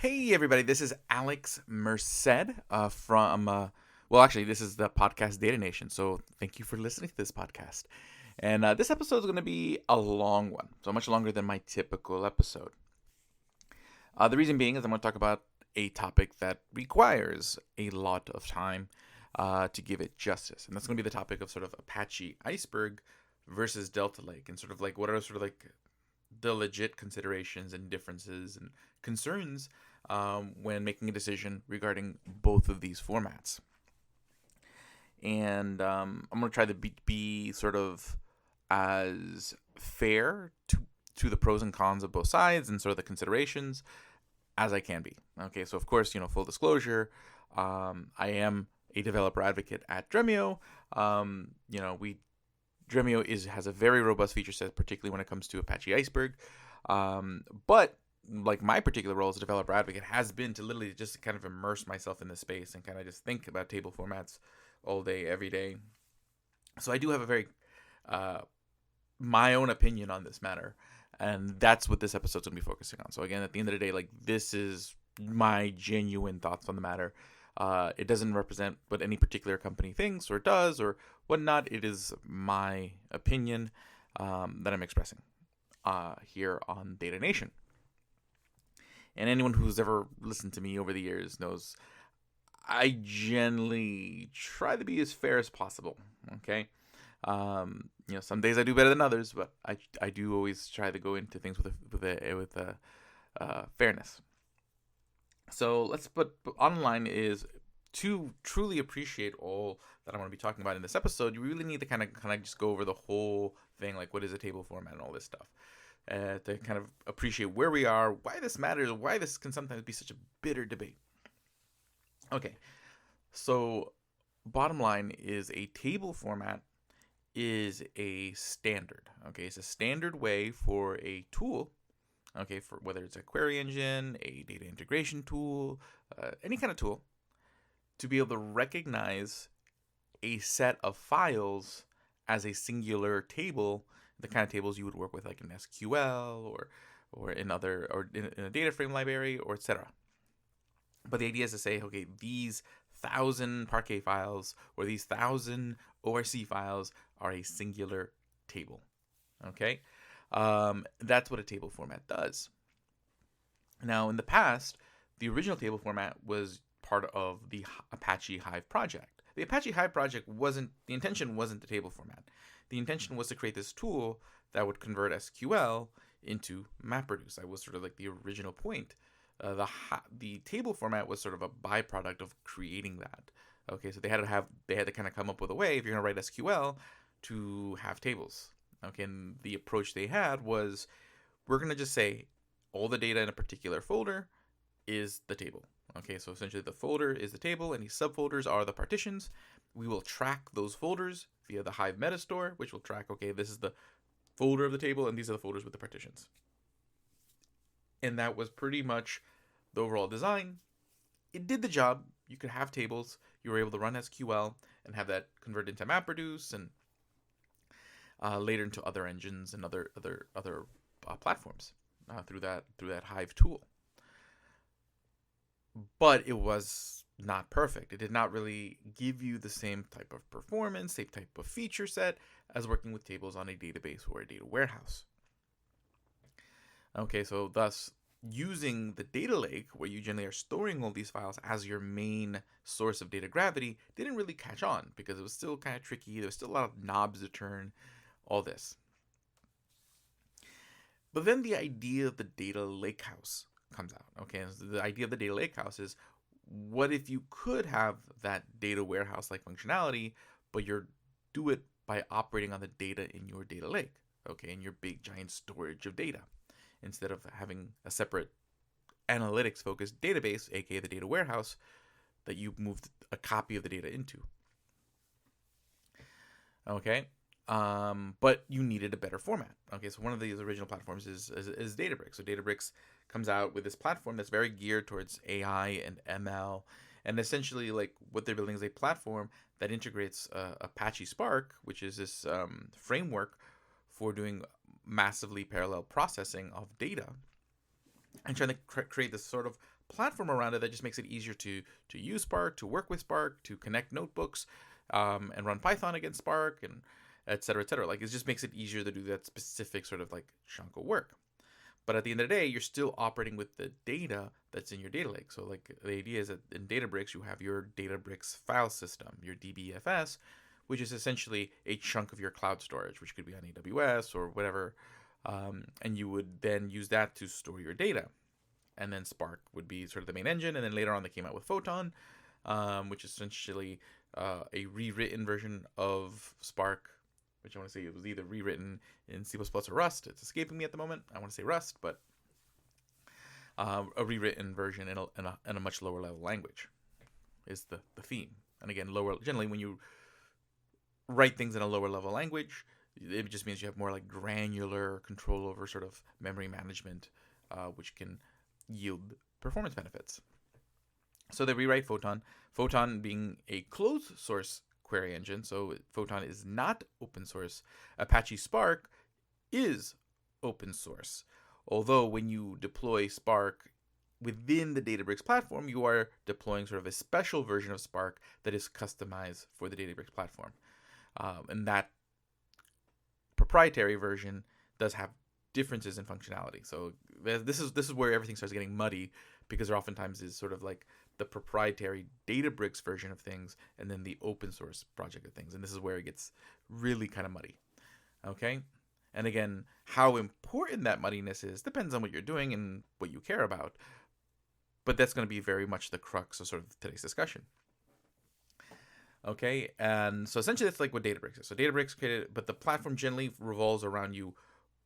Hey everybody, this is Alex Merced this is the podcast Data Nation. So thank you for listening to this podcast. And this episode is going to be a long one, so much longer than my typical episode. The reason being is I'm going to talk about a topic that requires a lot of time to give it justice, and that's going to be the topic of sort of Apache Iceberg versus Delta Lake, and sort of like what are sort of like the legit considerations and differences and concerns when making a decision regarding both of these formats. And I'm going to try to be sort of as fair to the pros and cons of both sides and sort of the considerations as I can be. Okay, so of course, full disclosure, I am a developer advocate at Dremio. Dremio has a very robust feature set, particularly when it comes to Apache Iceberg. But like my particular role as a developer advocate has been to literally just kind of immerse myself in this space and kind of just think about table formats all day, every day. So I do have a very my own opinion on this matter, and that's what this episode's gonna be focusing on. So again, at the end of the day, like this is my genuine thoughts on the matter. It doesn't represent what any particular company thinks or does or whatnot. It is my opinion that I'm expressing here on Data Nation. And anyone who's ever listened to me over the years knows I generally try to be as fair as possible. Okay, some days I do better than others, but I do always try to go into things with fairness. So let's put online is to truly appreciate all that I'm going to be talking about in this episode. You really need to kind of just go over the whole thing, like what is a table format and all this stuff. To kind of appreciate where we are, why this matters, why this can sometimes be such a bitter debate. Okay, so bottom line is a table format is a standard. Okay, it's a standard way for a tool, okay, for whether it's a query engine, a data integration tool, any kind of tool, to be able to recognize a set of files as a singular table, the kind of tables you would work with like in SQL or in a data frame library or etc. But the idea is to say, okay, these 1,000 Parquet files or these 1,000 ORC files are a singular table. Okay, that's what a table format does. Now, in the past, the original table format was part of the Apache Hive project. The Apache Hive project the intention wasn't the table format. The intention was to create this tool that would convert SQL into MapReduce. That was sort of like the original point. The table format was sort of a byproduct of creating that. Okay, so they had to kind of come up with a way, if you're going to write SQL, to have tables. Okay, and the approach they had was, we're going to just say all the data in a particular folder is the table. Okay, so essentially the folder is the table, and these subfolders are the partitions. We will track those folders via the Hive metastore, which will track, okay, this is the folder of the table, and these are the folders with the partitions. And that was pretty much the overall design. It did the job. You could have tables. You were able to run SQL and have that convert into MapReduce and later into other engines and other platforms through that Hive tool. But it was not perfect. It did not really give you the same type of performance, same type of feature set as working with tables on a database or a data warehouse. Okay, so thus, using the data lake, where you generally are storing all these files as your main source of data gravity, didn't really catch on because it was still kind of tricky. There was still a lot of knobs to turn, all this. But then the idea of the data lakehouse comes out. Okay, so the idea of the data lakehouse is, what if you could have that data warehouse like functionality, but do it by operating on the data in your data lake, okay, in your big giant storage of data, instead of having a separate analytics focused database, aka the data warehouse, that you moved a copy of the data into. Okay, but you needed a better format. Okay, so one of these original platforms is Databricks. So Databricks comes out with this platform that's very geared towards AI and ML, and essentially, like, what they're building is a platform that integrates Apache Spark, which is this framework for doing massively parallel processing of data and trying to create this sort of platform around it that just makes it easier to use Spark, to work with Spark, to connect notebooks, and run Python against Spark, and et cetera, et cetera. Like, it just makes it easier to do that specific sort of like chunk of work. But at the end of the day, you're still operating with the data that's in your data lake. So like the idea is that in Databricks, you have your Databricks file system, your DBFS, which is essentially a chunk of your cloud storage, which could be on AWS or whatever. And you would then use that to store your data. And then Spark would be sort of the main engine. And then later on, they came out with Photon, which is essentially a rewritten version of Spark, which I want to say it was either rewritten in C++ or Rust. It's escaping me at the moment. I want to say Rust, but a rewritten version in a much lower level language is the theme. And again, generally when you write things in a lower level language, it just means you have more like granular control over sort of memory management, which can yield performance benefits. So they rewrite Photon. Photon being a closed source query engine, so Photon is not open source. Apache Spark is open source. Although when you deploy Spark within the Databricks platform, you are deploying sort of a special version of Spark that is customized for the Databricks platform. And that proprietary version does have differences in functionality. So this is where everything starts getting muddy, because there oftentimes is sort of like the proprietary Databricks version of things and then the open source project of things. And this is where it gets really kind of muddy. Okay? And again, how important that muddiness is depends on what you're doing and what you care about. But that's going to be very much the crux of sort of today's discussion. Okay? And so essentially that's like what Databricks is. So Databricks created, but the platform generally revolves around you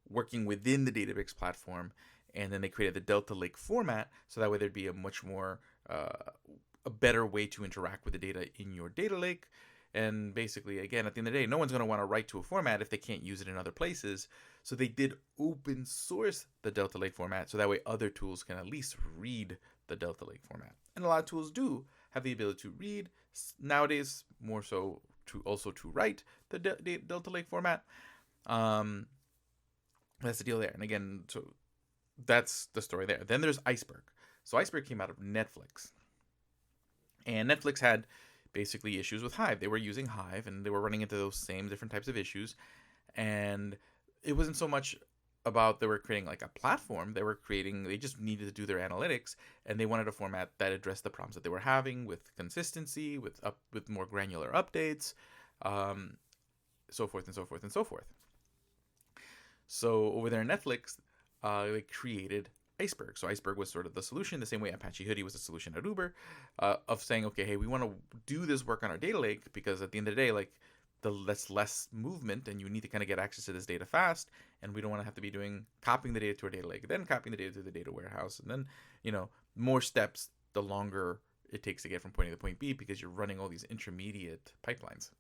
working within the Databricks platform. And then they created the Delta Lake format, so that way there'd be a much more, a better way to interact with the data in your data lake. And basically, again, at the end of the day, no one's going to want to write to a format if they can't use it in other places. So they did open source the Delta Lake format, so that way other tools can at least read the Delta Lake format. And a lot of tools do have the ability to read, nowadays more so to write the Delta Lake format. That's the deal there. And again, so that's the story there. Then there's Iceberg. So Iceberg came out of Netflix. And Netflix had basically issues with Hive. They were using Hive, and they were running into those same different types of issues. And it wasn't so much about they were creating like a platform. They just needed to do their analytics, and they wanted a format that addressed the problems that they were having with consistency, with more granular updates, so forth and so forth and so forth. So over there in Netflix, they created Iceberg. So Iceberg was sort of the solution, the same way Apache Hoodie was the solution at Uber, of saying, okay, hey, we want to do this work on our data lake, because at the end of the day, like, that's less movement, and you need to kind of get access to this data fast, and we don't want to have to be copying the data to our data lake, then copying the data to the data warehouse, and then, more steps the longer it takes to get from point A to point B, because you're running all these intermediate pipelines.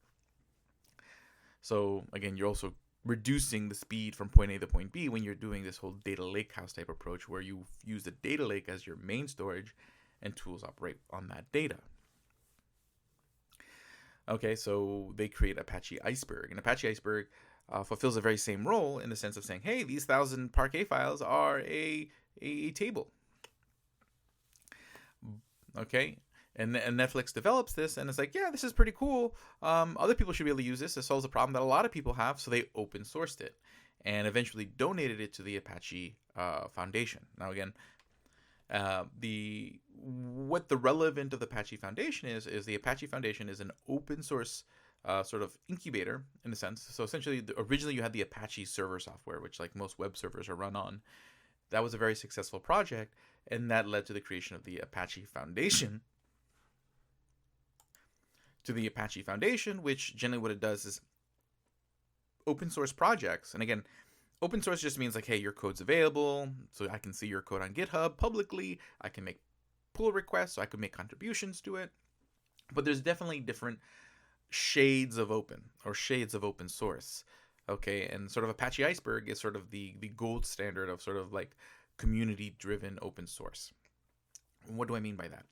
So again, you're also reducing the speed from point A to point B when you're doing this whole data lake house type approach, where you use the data lake as your main storage and tools operate on that data. Okay, so they create Apache Iceberg, and Apache Iceberg fulfills the very same role in the sense of saying, hey, these 1,000 Parquet files are a table. Okay, and Netflix develops this, and it's like, yeah, this is pretty cool. Other people should be able to use this. It solves a problem that a lot of people have, so they open sourced it and eventually donated it to the Apache Foundation. Now, again, what the relevant of the Apache Foundation is the Apache Foundation is an open source sort of incubator in a sense. So essentially, originally you had the Apache server software, which like most web servers are run on. That was a very successful project, and that led to the creation of the Apache Foundation. Which generally what it does is open source projects. And again, open source just means like, hey, your code's available, so I can see your code on GitHub publicly. I can make pull requests, so I can make contributions to it. But there's definitely different shades of open or shades of open source. Okay, and sort of Apache Iceberg is sort of the gold standard of sort of like community-driven open source. What do I mean by that?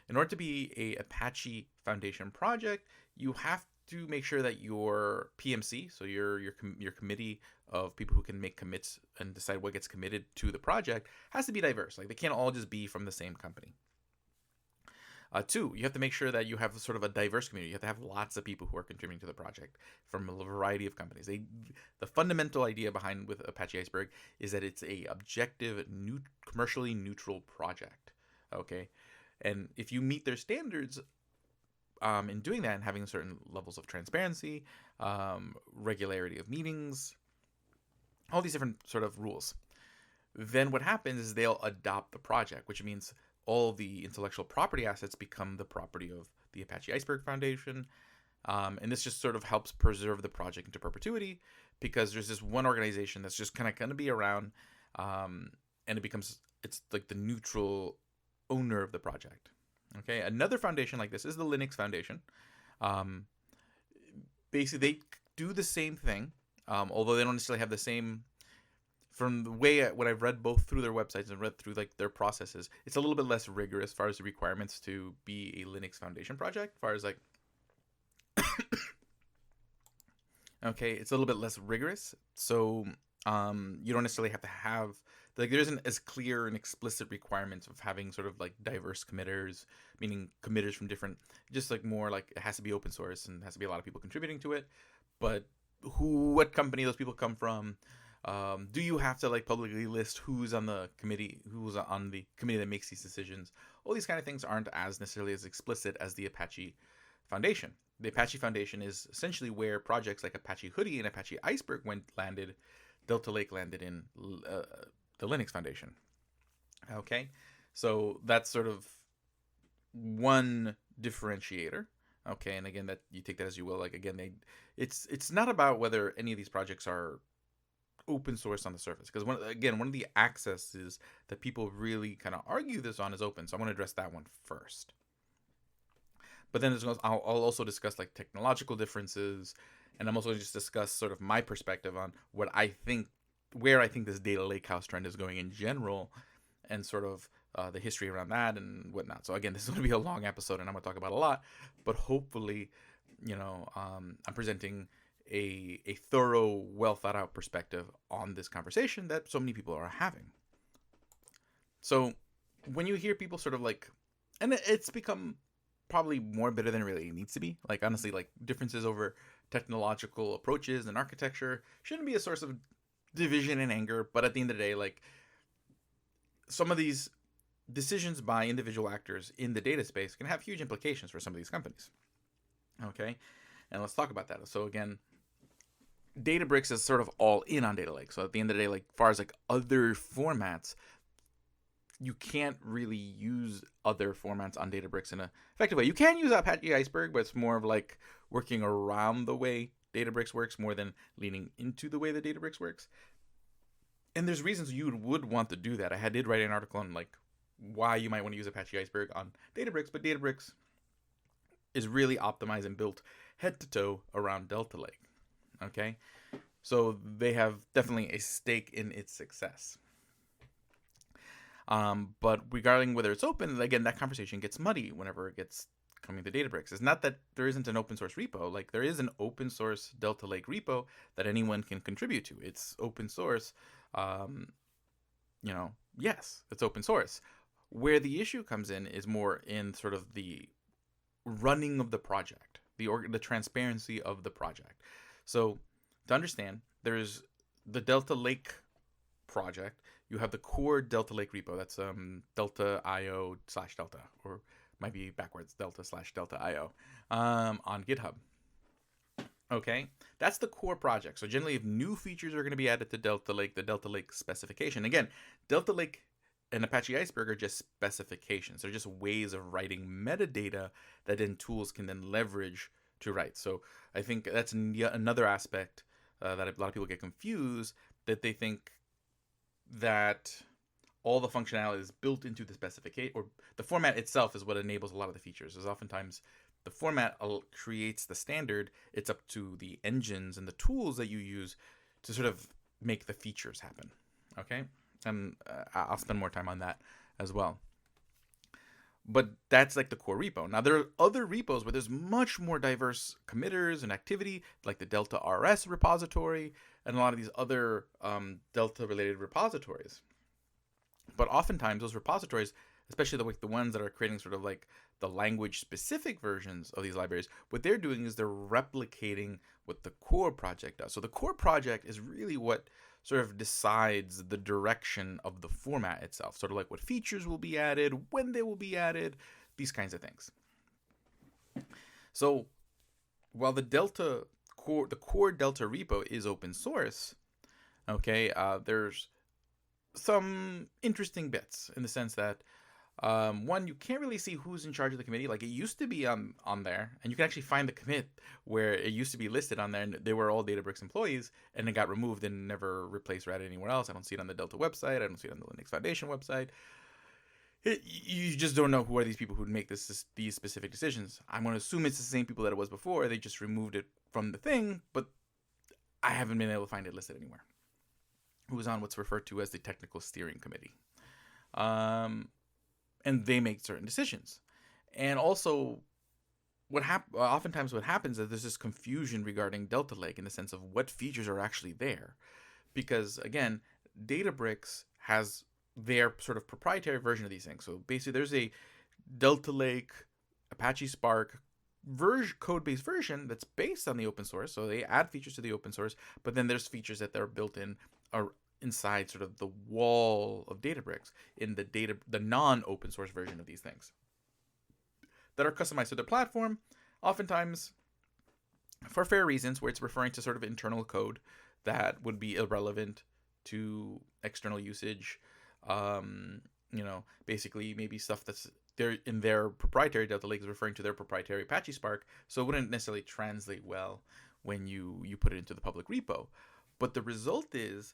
In order to be a Apache Foundation project, you have to make sure that your PMC, so your committee of people who can make commits and decide what gets committed to the project has to be diverse. Like, they can't all just be from the same company. Two, you have to make sure that you have sort of a diverse community. You have to have lots of people who are contributing to the project from a variety of companies. The fundamental idea behind with Apache Iceberg is that it's a objective, commercially neutral project. Okay, and if you meet their standards in doing that and having certain levels of transparency, regularity of meetings, all these different sort of rules, then what happens is they'll adopt the project, which means all the intellectual property assets become the property of the Apache Iceberg Foundation. And this just sort of helps preserve the project into perpetuity, because there's this one organization that's just kind of going to be around, and it's like the neutral owner of the project. Okay, another foundation like this is the Linux Foundation. Basically, they do the same thing, although they don't necessarily have the same. From the way when I've read both through their websites and read through like their processes, it's a little bit less rigorous as far as the requirements to be a Linux Foundation project. As far as like, okay, it's a little bit less rigorous. So you don't necessarily have to have like, there isn't as clear and explicit requirements of having sort of like diverse committers, meaning committers from different, just like more like it has to be open source and has to be a lot of people contributing to it. But what company those people come from? Do you have to like publicly list who's on the committee that makes these decisions? All these kind of things aren't as necessarily as explicit as the Apache Foundation. The Apache Foundation is essentially where projects like Apache Hoodie and Apache Iceberg landed. Delta Lake landed in the Linux Foundation. Okay, so that's sort of one differentiator. Okay, and again, that you take that as you will. Like, again, it's not about whether any of these projects are open source on the surface, because one of the accesses that people really kind of argue this on is open. So I want to address that one first. But then I'll also discuss like technological differences, and I'm also going to just discuss sort of my perspective on where I think this data lakehouse trend is going in general, and sort of the history around that and whatnot. So again, this is going to be a long episode, and I'm going to talk about a lot, but hopefully, I'm presenting a thorough, well thought out perspective on this conversation that so many people are having. So when you hear people sort of like, and it's become probably more bitter than it really needs to be. Like, honestly, like differences over technological approaches and architecture shouldn't be a source of division and anger. But at the end of the day, like, some of these decisions by individual actors in the data space can have huge implications for some of these companies. Okay, and let's talk about that. So again, Databricks is sort of all in on Data Lake. So at the end of the day, like, as far as like other formats, you can't really use other formats on Databricks in an effective way. You can use Apache Iceberg, but it's more of like working around the way Databricks works more than leaning into the way that Databricks works. And there's reasons you would want to do that. I did write an article on like why you might want to use Apache Iceberg on Databricks, but Databricks is really optimized and built head to toe around Delta Lake. Okay, so they have definitely a stake in its success. But regarding whether it's open, again, that conversation gets muddy whenever it gets coming to Databricks. It's not that there isn't an open source repo. Like, there is an open source Delta Lake repo that anyone can contribute to. It's open source. Yes, it's open source. Where the issue comes in is more in sort of the running of the project, the transparency of the project. So to understand, there's the Delta Lake project. You have the core Delta Lake repo. That's delta.io/delta, or might be backwards, delta/delta.io on GitHub. Okay, that's the core project. So generally, if new features are going to be added to Delta Lake, the Delta Lake specification. Again, Delta Lake and Apache Iceberg are just specifications. They're just ways of writing metadata that then tools can then leverage to write. So I think that's another aspect that a lot of people get confused, that they think that all the functionality is built into the specification, or the format itself is what enables a lot of the features. Because oftentimes the format creates the standard. It's up to the engines and the tools that you use to sort of make the features happen. Okay, and I'll spend more time on that as well. But that's like the core repo. Now there are other repos where there's much more diverse committers and activity, like the Delta RS repository and a lot of these other Delta related repositories. But oftentimes those repositories, especially the ones that are creating sort of like the language specific versions of these libraries, what they're doing is they're replicating what the core project does. So the core project is really what sort of decides the direction of the format itself, sort of like what features will be added, when they will be added, these kinds of things. So while the core Delta repo is open source, okay, there's some interesting bits in the sense that one, you can't really see who's in charge of the committee. Like, it used to be on there, and you can actually find the commit where it used to be listed on there, and they were all Databricks employees, and it got removed and never replaced or added anywhere else. I don't see it on the Delta website. I don't see it on the Linux Foundation website. You just don't know who are these people who make these specific decisions. I'm going to assume it's the same people that it was before. They just removed it from the thing, but I haven't been able to find it listed anywhere. Who is on what's referred to as the Technical Steering Committee. And they make certain decisions. And also, oftentimes what happens is there's this confusion regarding Delta Lake in the sense of what features are actually there. Because, again, Databricks has their sort of proprietary version of these things. So basically, there's a Delta Lake, Apache Spark code-based version that's based on the open source. So they add features to the open source, but then there's features that they're built in inside sort of the wall of Databricks in the non-open source version of these things that are customized to the platform, oftentimes for fair reasons, where it's referring to sort of internal code that would be irrelevant to external usage. Basically maybe stuff that's there in their proprietary Delta Lake is referring to their proprietary Apache Spark, so it wouldn't necessarily translate well when you put it into the public repo. But the result is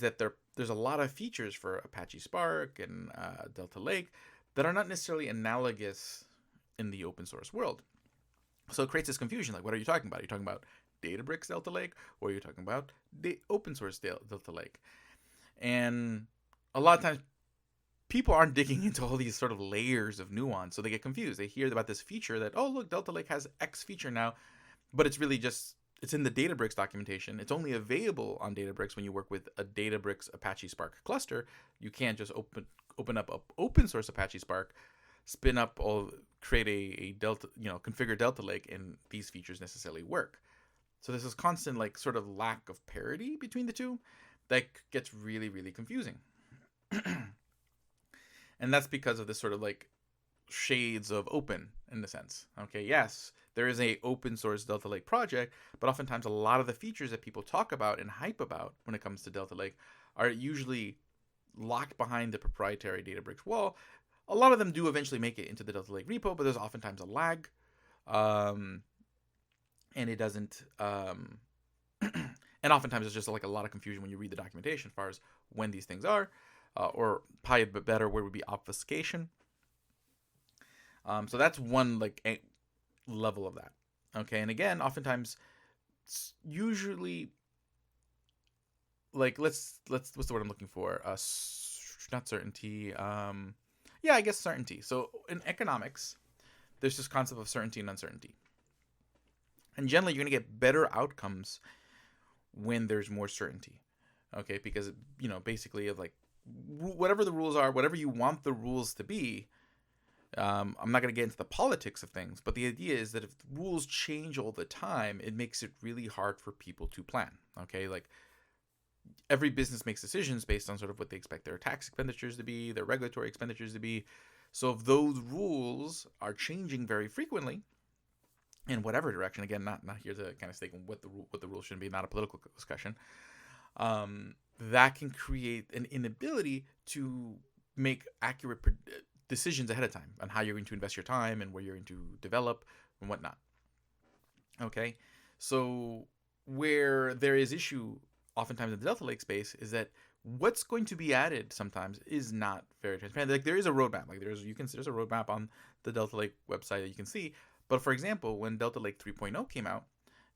that there's a lot of features for Apache Spark and Delta Lake that are not necessarily analogous in the open source world. So it creates this confusion. Like, what are you talking about? Are you talking about Databricks Delta Lake, or are you talking about the open source Delta Lake? And a lot of times people aren't digging into all these sort of layers of nuance, so they get confused. They hear about this feature that, oh, look, Delta Lake has X feature now, but it's really just, it's in the Databricks documentation. It's only available on Databricks when you work with a Databricks Apache Spark cluster. You can't just open up an open source Apache Spark, spin up create a Delta, configure Delta Lake, and these features necessarily work. So there's this constant like sort of lack of parity between the two that gets really, really confusing. And that's because of this sort of like shades of open in the sense. Okay, yes, there is a open source Delta Lake project, but oftentimes a lot of the features that people talk about and hype about when it comes to Delta Lake are usually locked behind the proprietary Databricks wall. A lot of them do eventually make it into the Delta Lake repo, but there's oftentimes a lag. And it doesn't and oftentimes there's just like a lot of confusion when you read the documentation as far as when these things are, or probably a bit better word would be obfuscation. So that's one like level of that. Okay, and again, oftentimes, usually, like let's what's the word I'm looking for? Not certainty. I guess certainty. So in economics, there's this concept of certainty and uncertainty, and generally you're gonna get better outcomes when there's more certainty. Okay, because basically of like whatever the rules are, whatever you want the rules to be. I'm not going to get into the politics of things, but the idea is that if rules change all the time, it makes it really hard for people to plan. Okay, like every business makes decisions based on sort of what they expect their tax expenditures to be, their regulatory expenditures to be. So if those rules are changing very frequently, in whatever direction, again, not here to kind of stake on what the rules should be, not a political discussion, that can create an inability to make accurate decisions ahead of time on how you're going to invest your time and where you're going to develop and whatnot. Okay, so where there is issue oftentimes in the Delta Lake space is that what's going to be added sometimes is not very transparent. Like there is a roadmap, like there's a roadmap on the Delta Lake website that you can see. But for example, when Delta Lake 3.0 came out,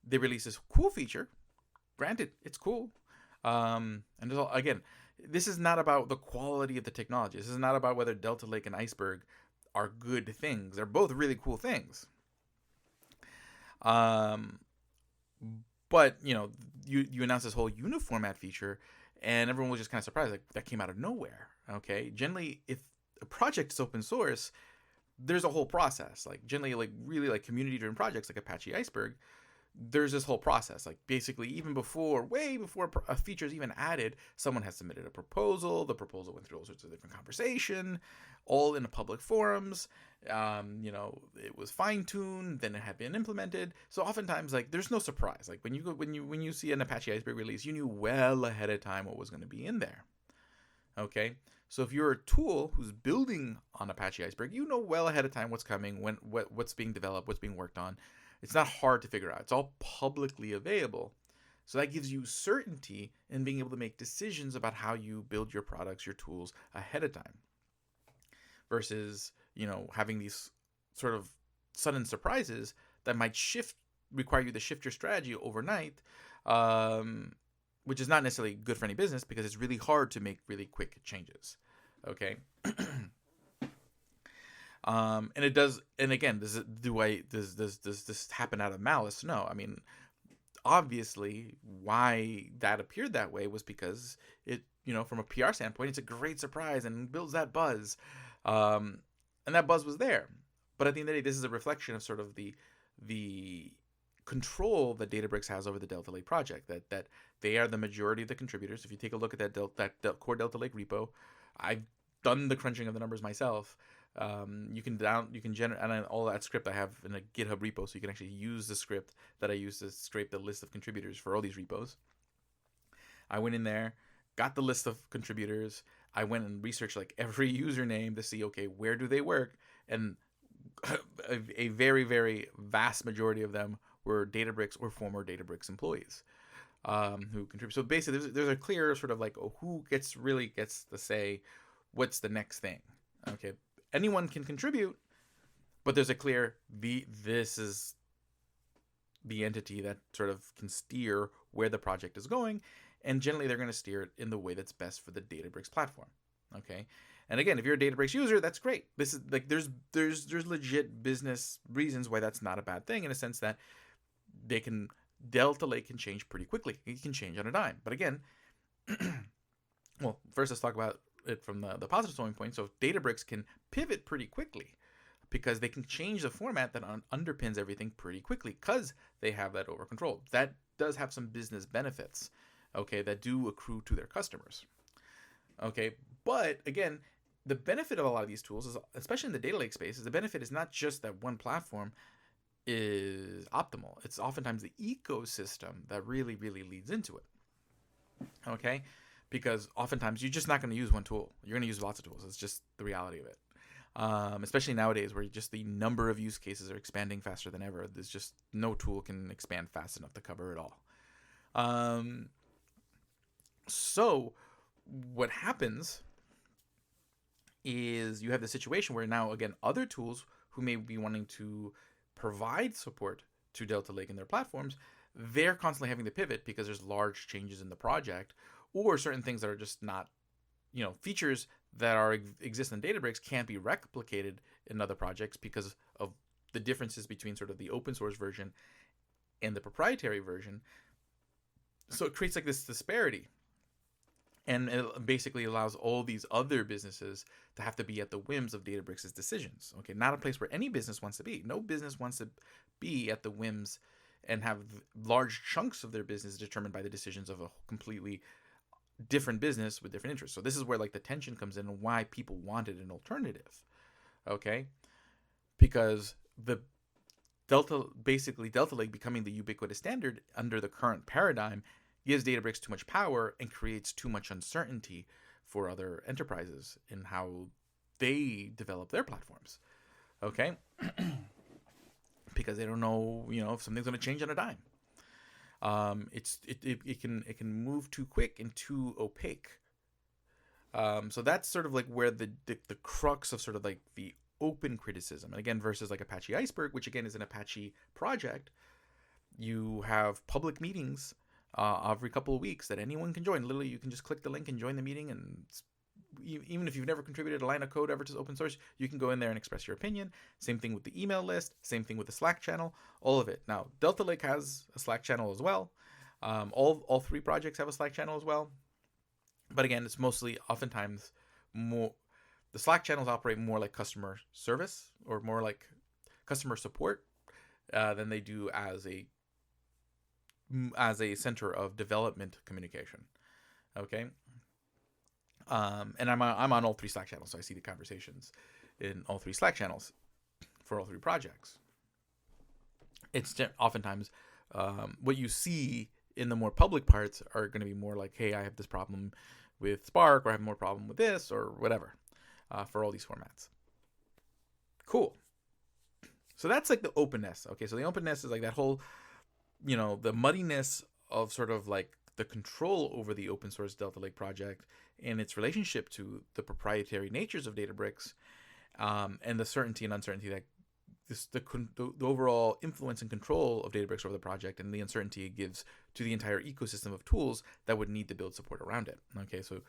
they released this cool feature. Granted, it's cool. And again, this is not about the quality of the technology. This is not about whether Delta Lake and Iceberg are good things. They're both really cool things. Um, but you announced this whole uniformat feature, and everyone was just kind of surprised, like that came out of nowhere. Okay, generally, if a project is open source, there's a whole process. Like generally, like really like community-driven projects like Apache Iceberg, there's this whole process. Like basically, even way before a feature is even added, someone has submitted a proposal. The proposal went through all sorts of different conversation, all in the public forums. It was fine-tuned, then it had been implemented. So oftentimes, like, there's no surprise. Like when you see an Apache Iceberg release, you knew well ahead of time what was going to be in there. Okay. So if you're a tool who's building on Apache Iceberg, you know well ahead of time what's coming, what's being developed, what's being worked on. It's not hard to figure out. It's all publicly available. So that gives you certainty in being able to make decisions about how you build your products, your tools ahead of time. Versus, having these sort of sudden surprises that might require you to shift your strategy overnight, which is not necessarily good for any business because it's really hard to make really quick changes. Okay. And it does. And again, does this happen out of malice? No. I mean, obviously, why that appeared that way was because it, from a PR standpoint, it's a great surprise and builds that buzz, and that buzz was there. But at the end of the day, this is a reflection of sort of the control that Databricks has over the Delta Lake project. That they are the majority of the contributors. If you take a look at that core Delta Lake repo, I've done the crunching of the numbers myself. You can generate, and all that script I have in a GitHub repo, so you can actually use the script that I use to scrape the list of contributors for all these repos. I went in there, got the list of contributors. I went and researched like every username to see, okay, where do they work? And a very, very vast majority of them were Databricks or former Databricks employees who contribute. So basically, there's a clear sort of like, who really gets to say what's the next thing. Okay, anyone can contribute, but there's a clear this is the entity that sort of can steer where the project is going, and generally they're going to steer it in the way that's best for the Databricks platform. Okay, and again, if you're a Databricks user, that's great. This is like there's legit business reasons why that's not a bad thing, in a sense that Delta Lake can change pretty quickly. It can change on a dime. But again, well, first let's talk about it from the positive starting point. So Databricks can pivot pretty quickly because they can change the format that underpins everything pretty quickly because they have that over control. That does have some business benefits, okay, that do accrue to their customers. Okay, but again, the benefit of a lot of these tools is, especially in the data lake space, is the benefit is not just that one platform is optimal. It's oftentimes the ecosystem that really, really leads into it. Okay, because oftentimes you're just not going to use one tool. You're going to use lots of tools. It's just the reality of it. Especially nowadays where just the number of use cases are expanding faster than ever. There's just no tool can expand fast enough to cover it all. So what happens is you have the situation where now, again, other tools who may be wanting to provide support to Delta Lake in their platforms, they're constantly having to pivot because there's large changes in the project, or certain things that are just not, features that exist in Databricks can't be replicated in other projects because of the differences between sort of the open source version and the proprietary version. So it creates like this disparity. And it basically allows all these other businesses to have to be at the whims of Databricks' decisions. Okay, not a place where any business wants to be. No business wants to be at the whims and have large chunks of their business determined by the decisions of a completely different business with different interests. So this is where like the tension comes in and why people wanted an alternative. Okay, because Delta Lake becoming the ubiquitous standard under the current paradigm gives Databricks too much power and creates too much uncertainty for other enterprises in how they develop their platforms. Okay, because they don't know, if something's going to change on a dime. It can move too quick and too opaque. So that's sort of like where the crux of sort of like the open criticism, and again, versus like Apache Iceberg, which again is an Apache project. You have public meetings every couple of weeks that anyone can join. Literally, you can just click the link and join the meeting, and even if you've never contributed a line of code ever to open source, you can go in there and express your opinion. Same thing with the email list, same thing with the Slack channel, all of it. Now, Delta Lake has a Slack channel as well. All three projects have a Slack channel as well. But again, it's mostly oftentimes more, the Slack channels operate more like customer service or more like customer support than they do as a center of development communication. Okay. And I'm on all three Slack channels, so I see the conversations in all three Slack channels for all three projects. It's oftentimes what you see in the more public parts are going to be more like, hey, I have this problem with Spark, or I have more problem with this, or whatever, for all these formats. Cool. So that's like the openness. Okay, so the openness is like that whole, the muddiness of sort of like the control over the open source Delta Lake project and its relationship to the proprietary natures of Databricks, and the certainty and uncertainty that the overall influence and control of Databricks over the project, and the uncertainty it gives to the entire ecosystem of tools that would need to build support around it. Okay, so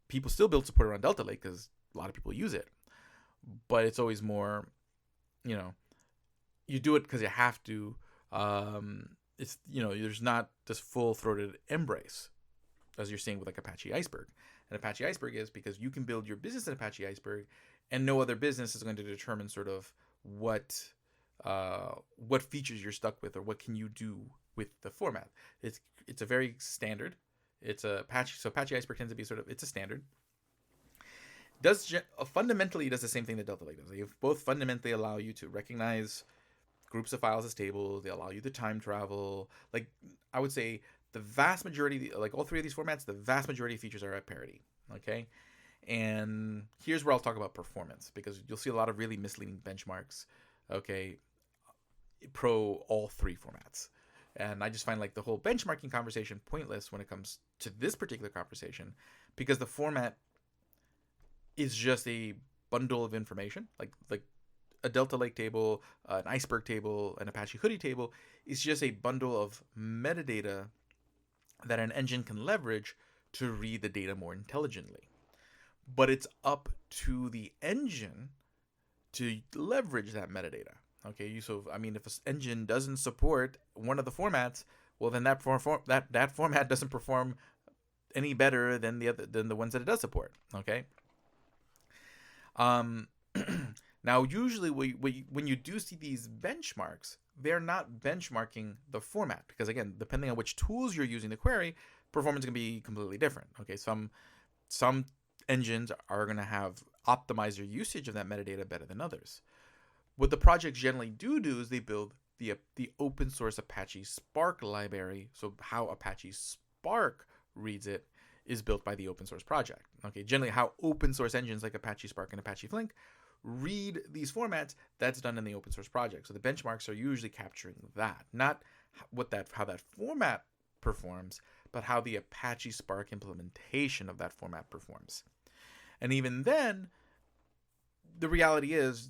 people still build support around Delta Lake because a lot of people use it, but it's always more, you do it because you have to. It's, there's not this full-throated embrace as you're seeing with like Apache Iceberg. And Apache Iceberg is because you can build your business in Apache Iceberg, and no other business is going to determine sort of what features you're stuck with, or what can you do with the format. It's a very standard. It's a Apache, so Apache Iceberg tends to be it's a standard. Fundamentally does the same thing that Delta Lake does. They both fundamentally allow you to recognize groups of files as tables. They allow you to time travel. Like, I would say the vast majority, like all three of these formats, the vast majority of features are at parity. Okay. And here's where I'll talk about performance, because you'll see a lot of really misleading benchmarks. Okay. Pro all three formats. And I just find like the whole benchmarking conversation pointless when it comes to this particular conversation, because the format is just a bundle of information. Like a Delta Lake table, an Iceberg table, an Apache Hoodie table is just a bundle of metadata that an engine can leverage to read the data more intelligently. But it's up to the engine to leverage that metadata. Okay, so if an engine doesn't support one of the formats, well, then that format doesn't perform any better than the ones that it does support. Okay. Now, usually when you do see these benchmarks, they're not benchmarking the format, because again, depending on which tools you're using to query, performance can be completely different. Okay, some engines are going to have optimized their usage of that metadata better than others. What the projects generally do is they build the open source Apache Spark library. So how Apache Spark reads it is built by the open source project. Okay, generally how open source engines like Apache Spark and Apache Flink read these formats, that's done in the open source project. So the benchmarks are usually capturing that, not how that format performs, but how the Apache Spark implementation of that format performs. And even then, the reality is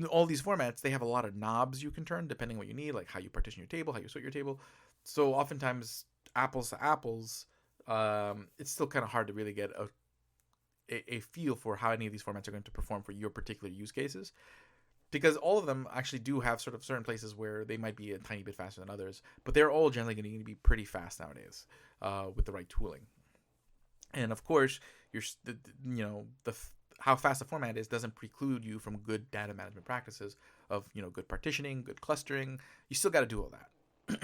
all these formats, they have a lot of knobs you can turn depending on what you need, like how you partition your table, how you sort your table. So oftentimes, apples to apples, it's still kind of hard to really get a feel for how any of these formats are going to perform for your particular use cases, because all of them actually do have sort of certain places where they might be a tiny bit faster than others, but they're all generally going to be pretty fast nowadays with the right tooling. And of course, how fast the format is doesn't preclude you from good data management practices of good partitioning, good clustering. You still got to do all that,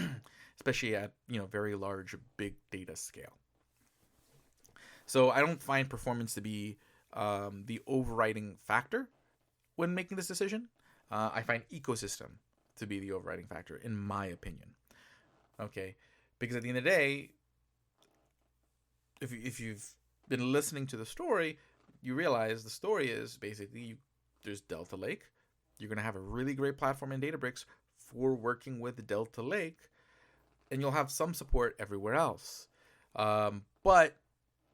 especially at very large big data scale. So I don't find performance to be the overriding factor when making this decision. I find ecosystem to be the overriding factor, in my opinion. Okay, because at the end of the day, if you've been listening to the story, you realize the story is basically there's Delta Lake. You're going to have a really great platform in Databricks for working with Delta Lake, and you'll have some support everywhere else. But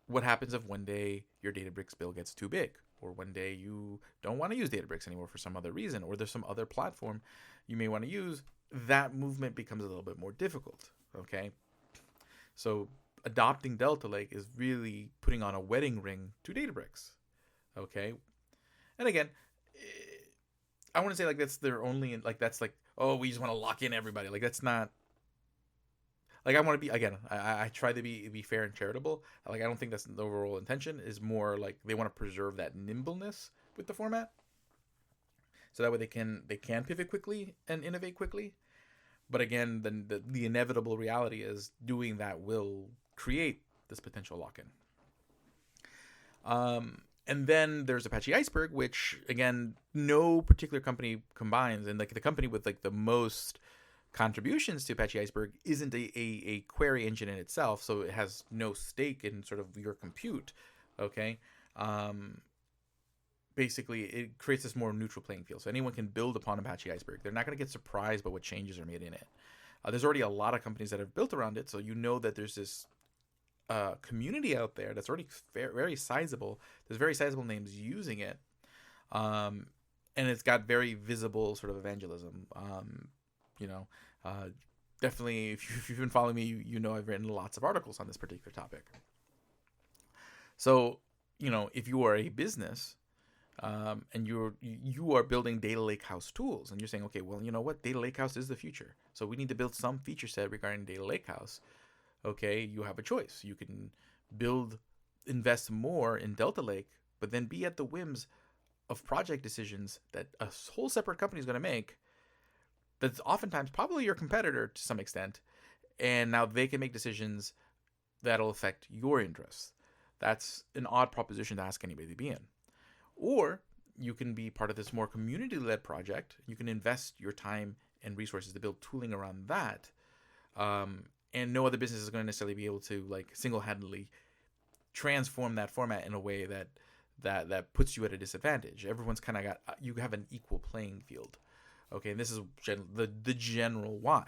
what happens if one day your Databricks bill gets too big, or one day you don't want to use Databricks anymore for some other reason, or there's some other platform you may want to use? That movement becomes a little bit more difficult. Okay, so adopting Delta Lake is really putting on a wedding ring to Databricks. Okay, and again, I want to say like that's their only like that's like, oh, we just want to lock in everybody. Like that's not like I want to be again. I try to be fair and charitable. Like I don't think that's the overall intention. Is more like they want to preserve that nimbleness with the format, so that way they can pivot quickly and innovate quickly. But again, the inevitable reality is doing that will create this potential lock-in. And then there's Apache Iceberg, which again, no particular company combines, and like the company with like the most contributions to Apache Iceberg isn't a query engine in itself, so it has no stake in sort of your compute. Okay, basically it creates this more neutral playing field, so anyone can build upon Apache Iceberg. They're not going to get surprised by what changes are made in it. There's already a lot of companies that have built around it, so you know that there's this community out there that's already very sizable. There's very sizable names using it, and it's got very visible sort of evangelism. Definitely, if you've been following me, you know I've written lots of articles on this particular topic. So, if you are a business, and you are building data lakehouse tools, and you're saying, okay, well, you know what, data lakehouse is the future, so we need to build some feature set regarding data lakehouse. Okay, you have a choice. You can invest more in Delta Lake, but then be at the whims of project decisions that a whole separate company is going to make. That's oftentimes probably your competitor to some extent, and now they can make decisions that'll affect your interests. That's an odd proposition to ask anybody to be in. Or you can be part of this more community-led project. You can invest your time and resources to build tooling around that. And no other business is going to necessarily be able to like single-handedly transform that format in a way that puts you at a disadvantage. Everyone's kind of you have an equal playing field. Okay, and this is the general why.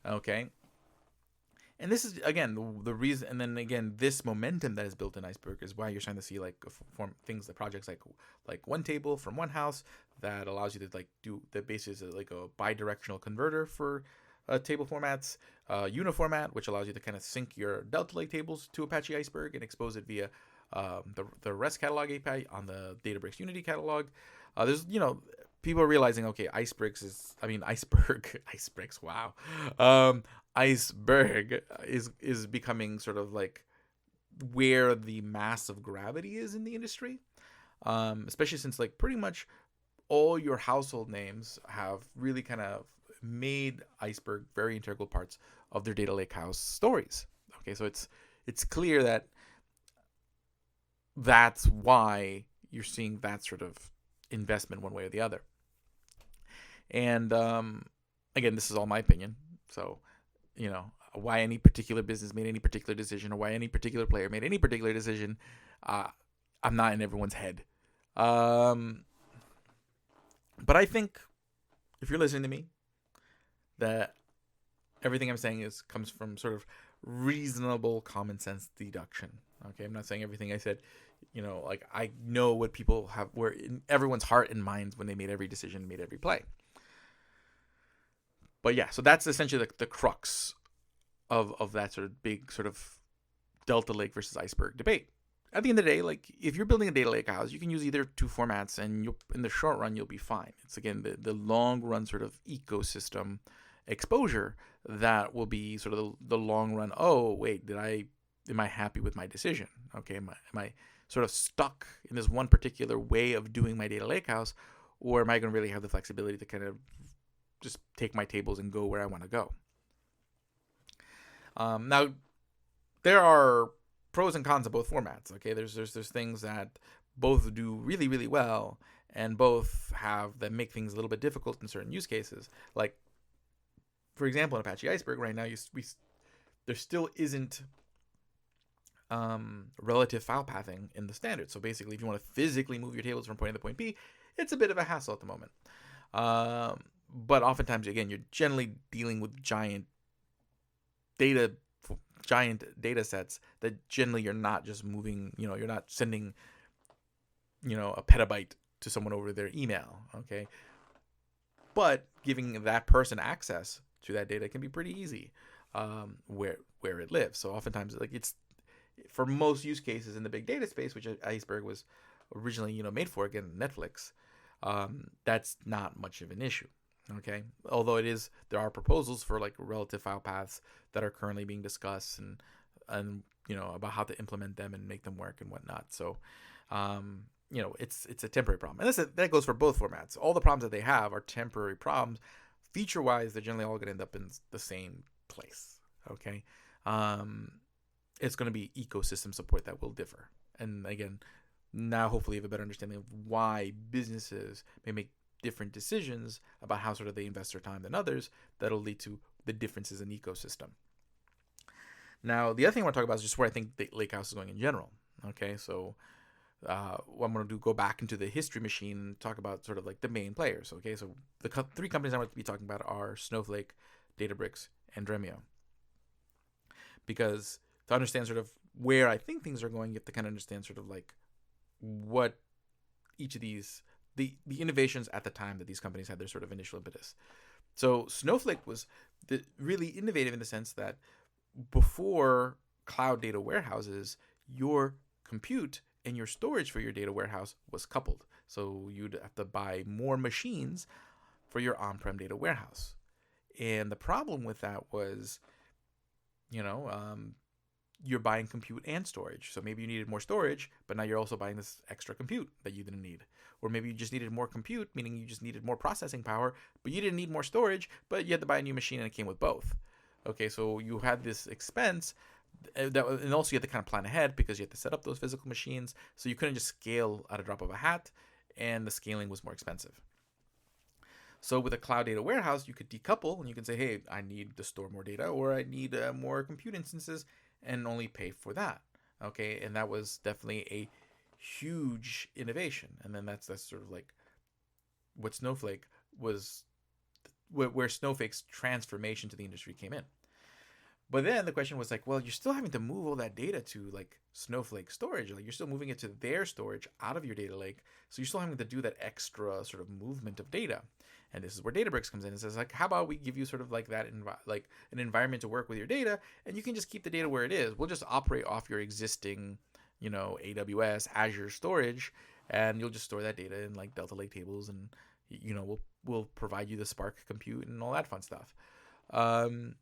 Okay, and this is again the reason. And then again, this momentum that is built in Iceberg is why you're starting to see like form things like projects like one table from one house that allows you to like do that basically is like a bi-directional converter for table formats, Uniformat, which allows you to kind of sync your Delta Lake tables to Apache Iceberg and expose it via the REST catalog API on the Databricks Unity catalog. There's people are realizing, okay, Iceberg, wow. Iceberg is becoming sort of like where the mass of gravity is in the industry, especially since like pretty much all your household names have really kind of made Iceberg very integral parts of their data lakehouse stories. Okay, so it's clear that that's why you're seeing that sort of investment one way or the other. And again, this is all my opinion. So, why any particular business made any particular decision, or why any particular player made any particular decision, I'm not in everyone's head. But I think if you're listening to me, that everything I'm saying comes from sort of reasonable common sense deduction. Okay, I'm not saying everything I said, like I know what people were in everyone's heart and mind when they made every decision, made every play. But yeah, so that's essentially the crux of that sort of big sort of Delta Lake versus Iceberg debate. At the end of the day, like if you're building a data lake house, you can use either two formats, and in the short run you'll be fine. It's again the long run sort of ecosystem exposure that will be sort of the long run. Oh wait, am I happy with my decision? Okay, am I sort of stuck in this one particular way of doing my data lake house, or am I going to really have the flexibility to kind of just take my tables and go where I want to go? Now, there are pros and cons of both formats. Okay, there's things that both do really, really well, and both that make things a little bit difficult in certain use cases. Like, for example, in Apache Iceberg right now, there still isn't relative file pathing in the standard. So basically, if you want to physically move your tables from point A to point B, it's a bit of a hassle at the moment. But oftentimes, again, you're generally dealing with giant data sets that generally you're not just moving, you're not sending, a petabyte to someone over their email. Okay. But giving that person access to that data can be pretty easy. where it lives. So oftentimes, like, it's for most use cases in the big data space, which Iceberg was originally made for, again, Netflix. That's not much of an issue. Okay, although there are proposals for like relative file paths that are currently being discussed, and about how to implement them and make them work and whatnot. So it's a temporary problem, and that goes for both formats. All the problems that they have are temporary problems. Feature wise, they're generally all going to end up in the same place. Okay, it's going to be ecosystem support that will differ, and again, now hopefully you have a better understanding of why businesses may make different decisions about how sort of they invest their time than others. That'll lead to the differences in ecosystem. Now, the other thing I want to talk about is just where I think the Lakehouse is going in general. Okay, so what I'm going to do, go back into the history machine and talk about sort of like the main players. Okay, so the three companies I want to be talking about are Snowflake, Databricks, and Dremio. Because to understand sort of where I think things are going, you have to kind of understand sort of like what each of these, the innovations at the time that these companies had their sort of initial impetus. So Snowflake was really innovative in the sense that before cloud data warehouses, your compute and your storage for your data warehouse was coupled. So you'd have to buy more machines for your on-prem data warehouse. And the problem with that was, you're buying compute and storage. So maybe you needed more storage, but now you're also buying this extra compute that you didn't need. Or maybe you just needed more compute, meaning you just needed more processing power, but you didn't need more storage, but you had to buy a new machine and it came with both. Okay, so you had this expense, and also you had to kind of plan ahead because you had to set up those physical machines. So you couldn't just scale at a drop of a hat, and the scaling was more expensive. So with a cloud data warehouse, you could decouple and you can say, hey, I need to store more data, or I need more compute instances, and only pay for that. Okay, and that was definitely a huge innovation. And then that's sort of like what Snowflake was, where Snowflake's transformation to the industry came in. But then the question was like, well, you're still having to move all that data to like Snowflake storage. Like you're still moving it to their storage out of your data lake. So you're still having to do that extra sort of movement of data. And this is where Databricks comes in and says, like, how about we give you sort of like that, like an environment to work with your data, and you can just keep the data where it is. We'll just operate off your existing, AWS, Azure storage, and you'll just store that data in like Delta Lake tables, and we'll provide you the Spark compute and all that fun stuff. And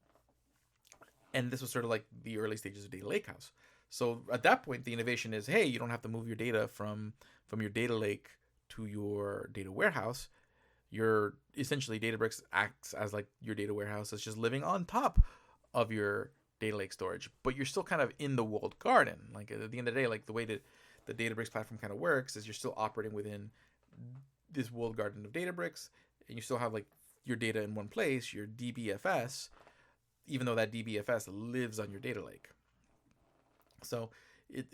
this was sort of like the early stages of Data Lakehouse. So at that point, the innovation is, hey, you don't have to move your data from your data lake to your data warehouse. Your essentially Databricks acts as like your data warehouse. It's just living on top of your data lake storage, but you're still kind of in the walled garden. Like at the end of the day, like the way that the Databricks platform kind of works is you're still operating within this walled garden of Databricks, and you still have like your data in one place, your DBFS, even though that DBFS lives on your data lake. So it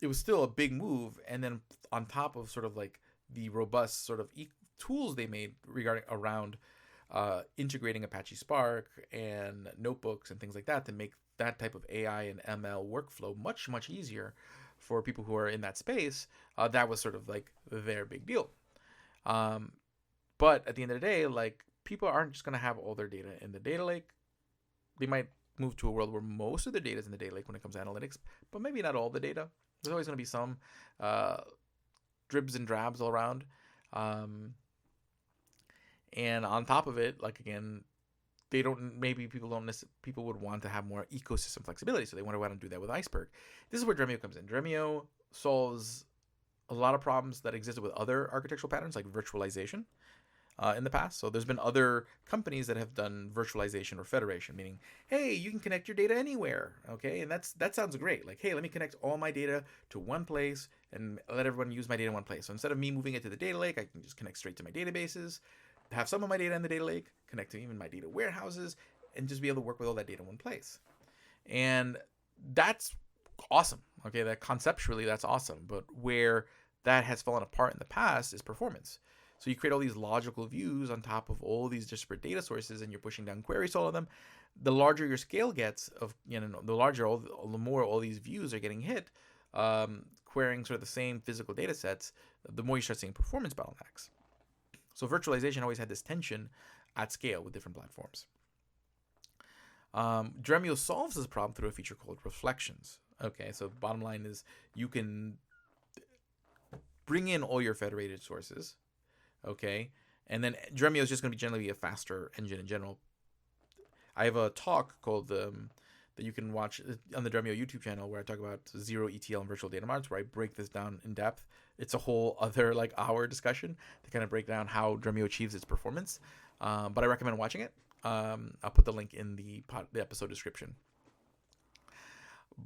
was still a big move. And then on top of sort of like the robust sort of tools they made around integrating Apache Spark and notebooks and things like that to make that type of AI and ML workflow much, much easier for people who are in that space, that was sort of like their big deal. But at the end of the day, like people aren't just going to have all their data in the data lake. They might move to a world where most of their data is in the data lake when it comes to analytics, but maybe not all the data. There's always going to be some dribs and drabs all around. And on top of it, like again, people would want to have more ecosystem flexibility, so they want to go out and do that with Iceberg. This is where Dremio comes in. Dremio solves a lot of problems that existed with other architectural patterns like virtualization in the past. So there's been other companies that have done virtualization or federation, meaning, hey, you can connect your data anywhere, okay? And that sounds great. Like, hey, let me connect all my data to one place and let everyone use my data in one place. So instead of me moving it to the data lake, I can just connect straight to my databases, have some of my data in the data lake, connect to even my data warehouses, and just be able to work with all that data in one place. And that's awesome, okay? That conceptually, that's awesome. But where that has fallen apart in the past is performance. So you create all these logical views on top of all these disparate data sources, and you're pushing down queries to all of them. The larger your scale gets, the more all these views are getting hit, querying sort of the same physical data sets, the more you start seeing performance bottlenecks. So virtualization always had this tension at scale with different platforms. Dremio solves this problem through a feature called reflections. Okay, so bottom line is you can bring in all your federated sources. Okay, and then Dremio is just going to be generally be a faster engine in general. I have a talk called that you can watch on the Dremio YouTube channel where I talk about zero ETL and virtual data marts, where I break this down in depth. It's a whole other like hour discussion to kind of break down how Dremio achieves its performance. But I recommend watching it. I'll put the link in the episode description.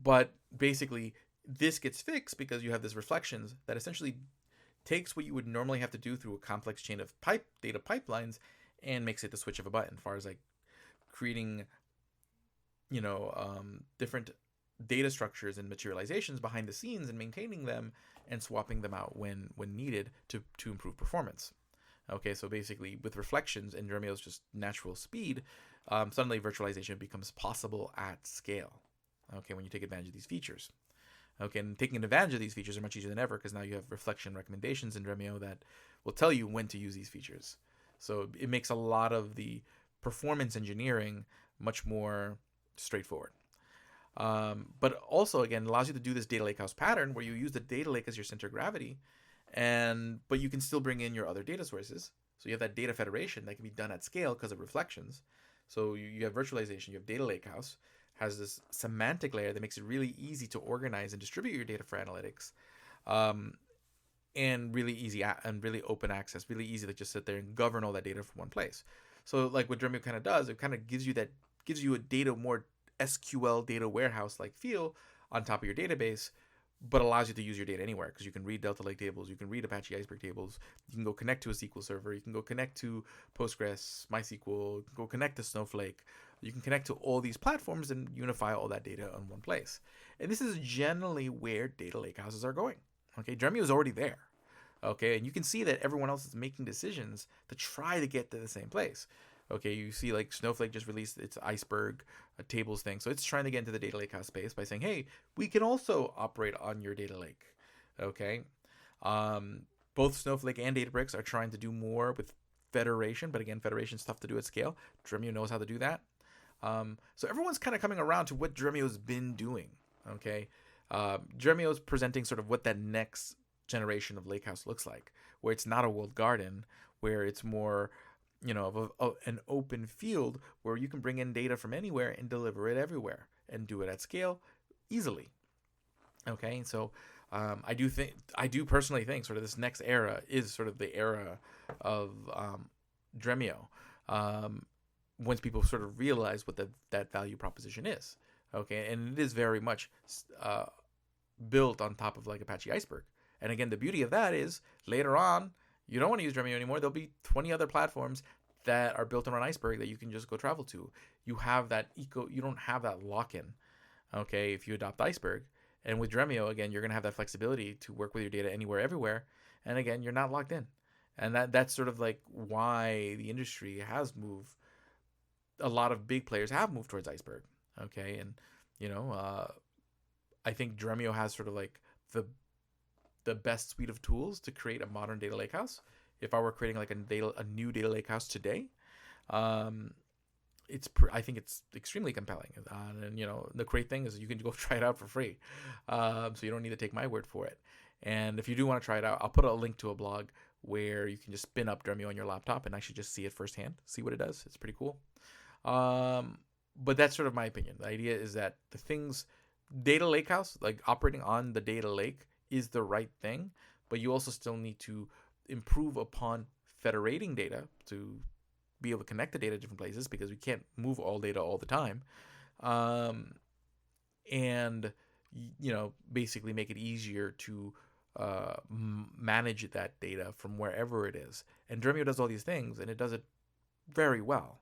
But basically, this gets fixed because you have this reflections that essentially takes what you would normally have to do through a complex chain of data pipelines and makes it the switch of a button, as far as like creating, different data structures and materializations behind the scenes and maintaining them and swapping them out when needed to improve performance. Okay, so basically with reflections and Dremio's just natural speed, suddenly virtualization becomes possible at scale. Okay, when you take advantage of these features. Okay, and taking advantage of these features are much easier than ever because now you have reflection recommendations in Dremio that will tell you when to use these features. So it makes a lot of the performance engineering much more straightforward. But also, again, allows you to do this data lakehouse pattern where you use the data lake as your center of gravity, but you can still bring in your other data sources. So you have that data federation that can be done at scale because of reflections. So you have virtualization, you have data lakehouse, has this semantic layer that makes it really easy to organize and distribute your data for analytics, and really easy and really open access, really easy to just sit there and govern all that data from one place. So like what Dremio kind of does, it kind of gives you a data more SQL data warehouse like feel on top of your database, but allows you to use your data anywhere because you can read Delta Lake tables, you can read Apache Iceberg tables, you can go connect to a SQL server, you can go connect to Postgres, MySQL, you can go connect to Snowflake, you can connect to all these platforms and unify all that data in one place. And this is generally where data lakehouses are going. Okay, Dremio is already there. Okay, and you can see that everyone else is making decisions to try to get to the same place. Okay, you see like Snowflake just released its Iceberg tables thing. So it's trying to get into the data lakehouse space by saying, hey, we can also operate on your data lake. Okay. Both Snowflake and Databricks are trying to do more with federation, but again, federation is tough to do at scale. Dremio knows how to do that. So everyone's kind of coming around to what Dremio's been doing. Okay. Dremio's presenting sort of what that next generation of lakehouse looks like, where it's not a walled garden, where it's more of an open field where you can bring in data from anywhere and deliver it everywhere and do it at scale easily. Okay, so I do personally think sort of this next era is sort of the era of Dremio. Once people sort of realize what that value proposition is. Okay, and it is very much built on top of like Apache Iceberg. And again, the beauty of that is later on, you don't want to use Dremio anymore. There'll be 20 other platforms that are built around Iceberg that you can just go travel to. You have that you don't have that lock-in, okay, if you adopt Iceberg. And with Dremio, again, you're going to have that flexibility to work with your data anywhere, everywhere. And again, you're not locked in. And that's sort of like why the industry has moved. A lot of big players have moved towards Iceberg, okay? And, I think Dremio has sort of like the best suite of tools to create a modern data lakehouse. If I were creating like a new data lakehouse today, I think it's extremely compelling. And the great thing is you can go try it out for free, so you don't need to take my word for it. And if you do want to try it out, I'll put a link to a blog where you can just spin up Dremio on your laptop and actually just see it firsthand, see what it does. It's pretty cool. But that's sort of my opinion. The idea is that data lakehouse, like operating on the data lake, is the right thing, but you also still need to improve upon federating data to be able to connect the data to different places because we can't move all data all the time. And basically make it easier to manage that data from wherever it is. And Dremio does all these things, and it does it very well.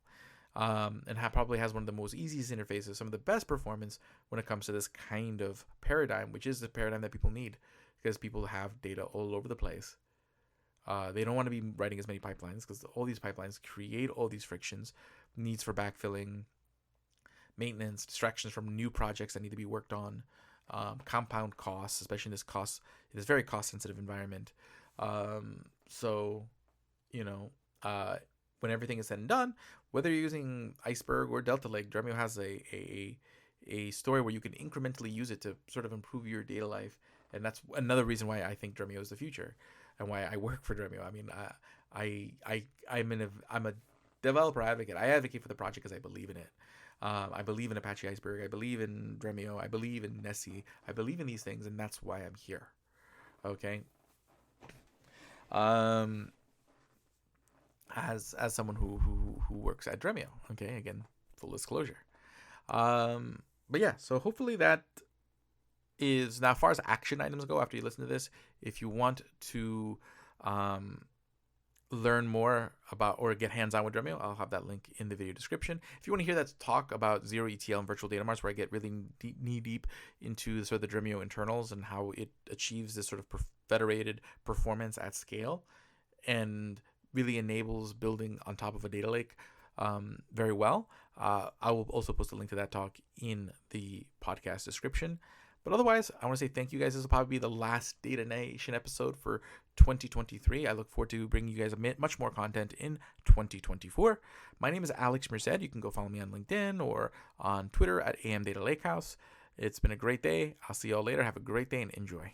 And probably has one of the most easiest interfaces, some of the best performance when it comes to this kind of paradigm, which is the paradigm that people need because people have data all over the place. They don't want to be writing as many pipelines because all these pipelines create all these frictions, needs for backfilling, maintenance, distractions from new projects that need to be worked on, compound costs, especially in this very cost-sensitive environment. when everything is said and done, whether you're using Iceberg or Delta Lake, Dremio has a story where you can incrementally use it to sort of improve your data life. And that's another reason why I think Dremio is the future and why I work for Dremio. I mean, I'm a developer advocate. I advocate for the project because I believe in it. I believe in Apache Iceberg. I believe in Dremio. I believe in Nessie. I believe in these things, and that's why I'm here. Okay. As someone who works at Dremio. Okay. Again, full disclosure. But yeah. So hopefully that is now, as far as action items go. After you listen to this, if you want to learn more about or get hands-on with Dremio, I'll have that link in the video description. If you want to hear that talk about zero ETL and virtual data marts, where I get really knee-deep into sort of the Dremio internals and how it achieves this sort of federated performance at scale and really enables building on top of a data lake very well, I will also post a link to that talk in the podcast description. But otherwise, I want to say thank you guys. This will probably be the last Data Nation episode for 2023. I look forward to bringing you guys much more content in 2024. My name is Alex Merced. You can go follow me on LinkedIn or on Twitter at AM Data Lakehouse. It's been a great day. I'll see you all later. Have a great day and enjoy.